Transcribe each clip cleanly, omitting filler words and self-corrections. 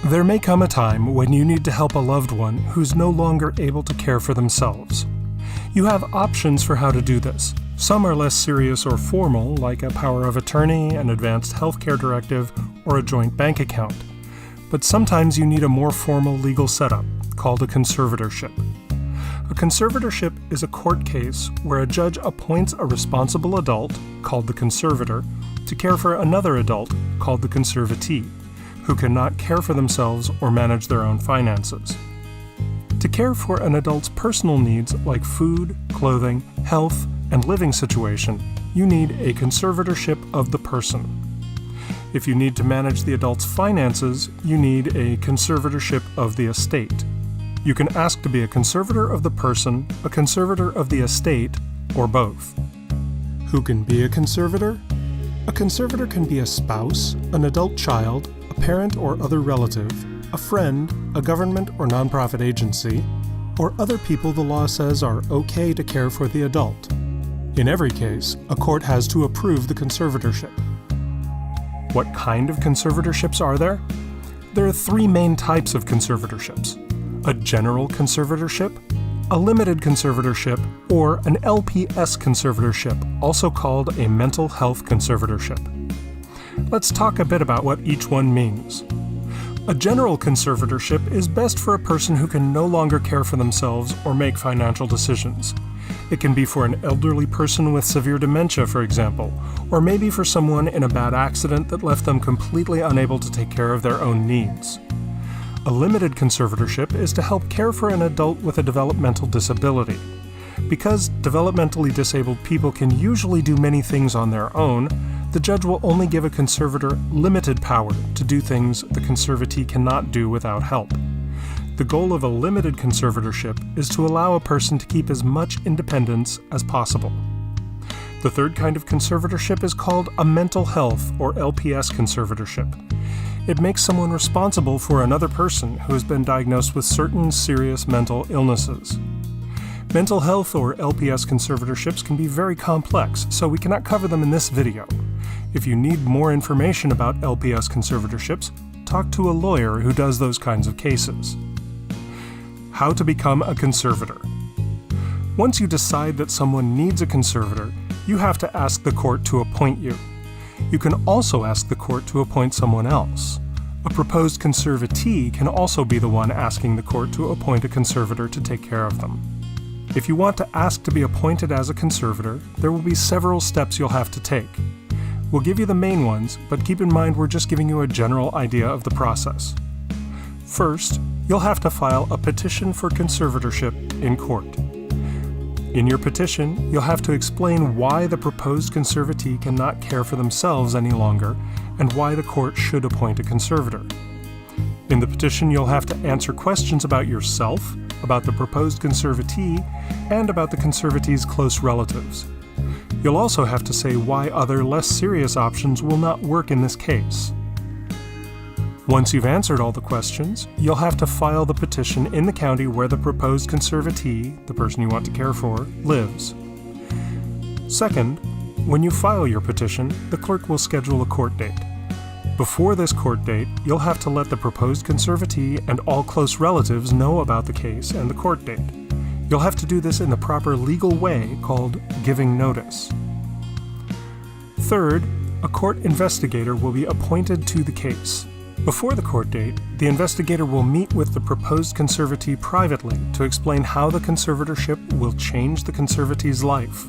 There may come a time when you need to help a loved one who's no longer able to care for themselves. You have options for how to do this. Some are less serious or formal, like a power of attorney, an advanced healthcare directive, or a joint bank account. But sometimes you need a more formal legal setup, called a conservatorship. A conservatorship is a court case where a judge appoints a responsible adult, called the conservator, to care for another adult, called the conservatee, who cannot care for themselves or manage their own finances. To care for an adult's personal needs like food, clothing, health, and living situation, you need a conservatorship of the person. If you need to manage the adult's finances, you need a conservatorship of the estate. You can ask to be a conservator of the person, a conservator of the estate, or both. Who can be a conservator? A conservator can be a spouse, an adult child, a parent or other relative, a friend, a government or nonprofit agency, or other people the law says are okay to care for the adult. In every case, a court has to approve the conservatorship. What kind of conservatorships are there? There are three main types of conservatorships: a general conservatorship, a limited conservatorship, or an LPS conservatorship, also called a mental health conservatorship. Let's talk a bit about what each one means. A general conservatorship is best for a person who can no longer care for themselves or make financial decisions. It can be for an elderly person with severe dementia, for example, or maybe for someone in a bad accident that left them completely unable to take care of their own needs. A limited conservatorship is to help care for an adult with a developmental disability. Because developmentally disabled people can usually do many things on their own, the judge will only give a conservator limited power to do things the conservatee cannot do without help. The goal of a limited conservatorship is to allow a person to keep as much independence as possible. The third kind of conservatorship is called a mental health or LPS conservatorship. It makes someone responsible for another person who has been diagnosed with certain serious mental illnesses. Mental health or LPS conservatorships can be very complex, so we cannot cover them in this video. If you need more information about LPS conservatorships, talk to a lawyer who does those kinds of cases. How to become a conservator. Once you decide that someone needs a conservator, you have to ask the court to appoint you. You can also ask the court to appoint someone else. A proposed conservatee can also be the one asking the court to appoint a conservator to take care of them. If you want to ask to be appointed as a conservator, there will be several steps you'll have to take. We'll give you the main ones, but keep in mind we're just giving you a general idea of the process. First, you'll have to file a petition for conservatorship in court. In your petition, you'll have to explain why the proposed conservatee cannot care for themselves any longer and why the court should appoint a conservator. In the petition, you'll have to answer questions about yourself, about the proposed conservatee, and about the conservatee's close relatives. You'll also have to say why other less serious options will not work in this case. Once you've answered all the questions, you'll have to file the petition in the county where the proposed conservatee, the person you want to care for, lives. Second, when you file your petition, the clerk will schedule a court date. Before this court date, you'll have to let the proposed conservatee and all close relatives know about the case and the court date. You'll have to do this in the proper legal way called giving notice. Third, a court investigator will be appointed to the case. Before the court date, the investigator will meet with the proposed conservatee privately to explain how the conservatorship will change the conservatee's life.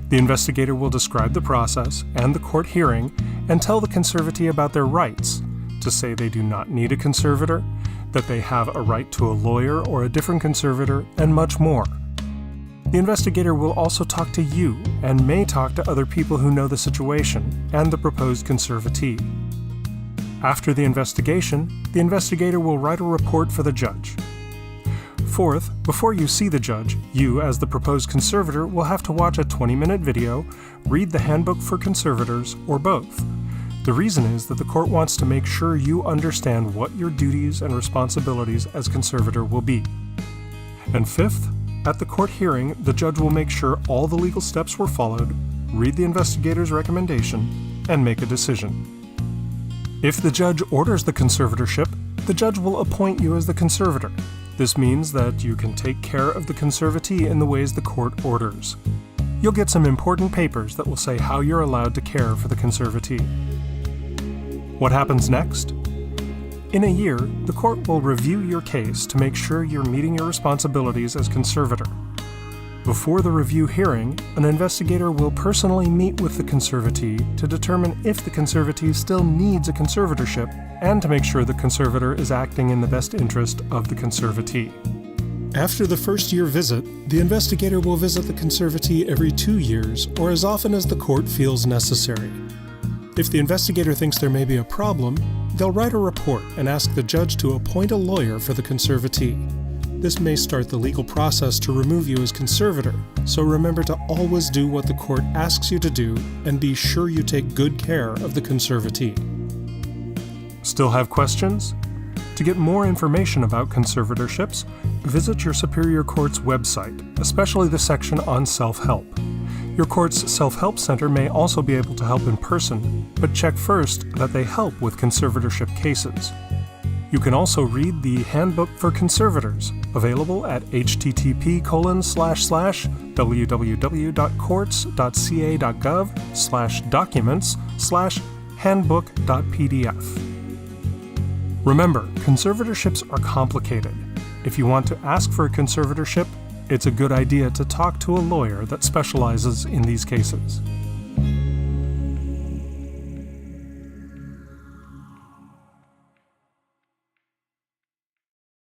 The investigator will describe the process and the court hearing and tell the conservatee about their rights, to say they do not need a conservator, that they have a right to a lawyer or a different conservator, and much more. The investigator will also talk to you and may talk to other people who know the situation and the proposed conservatee. After the investigation, the investigator will write a report for the judge. Fourth, before you see the judge, you, as the proposed conservator, will have to watch a 20-minute video, read the handbook for conservators, or both. The reason is that the court wants to make sure you understand what your duties and responsibilities as conservator will be. And fifth, at the court hearing, the judge will make sure all the legal steps were followed, read the investigator's recommendation, and make a decision. If the judge orders the conservatorship, the judge will appoint you as the conservator. This means that you can take care of the conservatee in the ways the court orders. You'll get some important papers that will say how you're allowed to care for the conservatee. What happens next? In a year, the court will review your case to make sure you're meeting your responsibilities as conservator. Before the review hearing, an investigator will personally meet with the conservatee to determine if the conservatee still needs a conservatorship and to make sure the conservator is acting in the best interest of the conservatee. After the first-year visit, the investigator will visit the conservatee every 2 years or as often as the court feels necessary. If the investigator thinks there may be a problem, they'll write a report and ask the judge to appoint a lawyer for the conservatee. This may start the legal process to remove you as conservator, so remember to always do what the court asks you to do and be sure you take good care of the conservatee. Still have questions? To get more information about conservatorships, visit your Superior Court's website, especially the section on self-help. Your court's self-help center may also be able to help in person, but check first that they help with conservatorship cases. You can also read the Handbook for Conservators, available at http://www.courts.ca.gov/documents/handbook.pdf. Remember, conservatorships are complicated. If you want to ask for a conservatorship, it's a good idea to talk to a lawyer that specializes in these cases.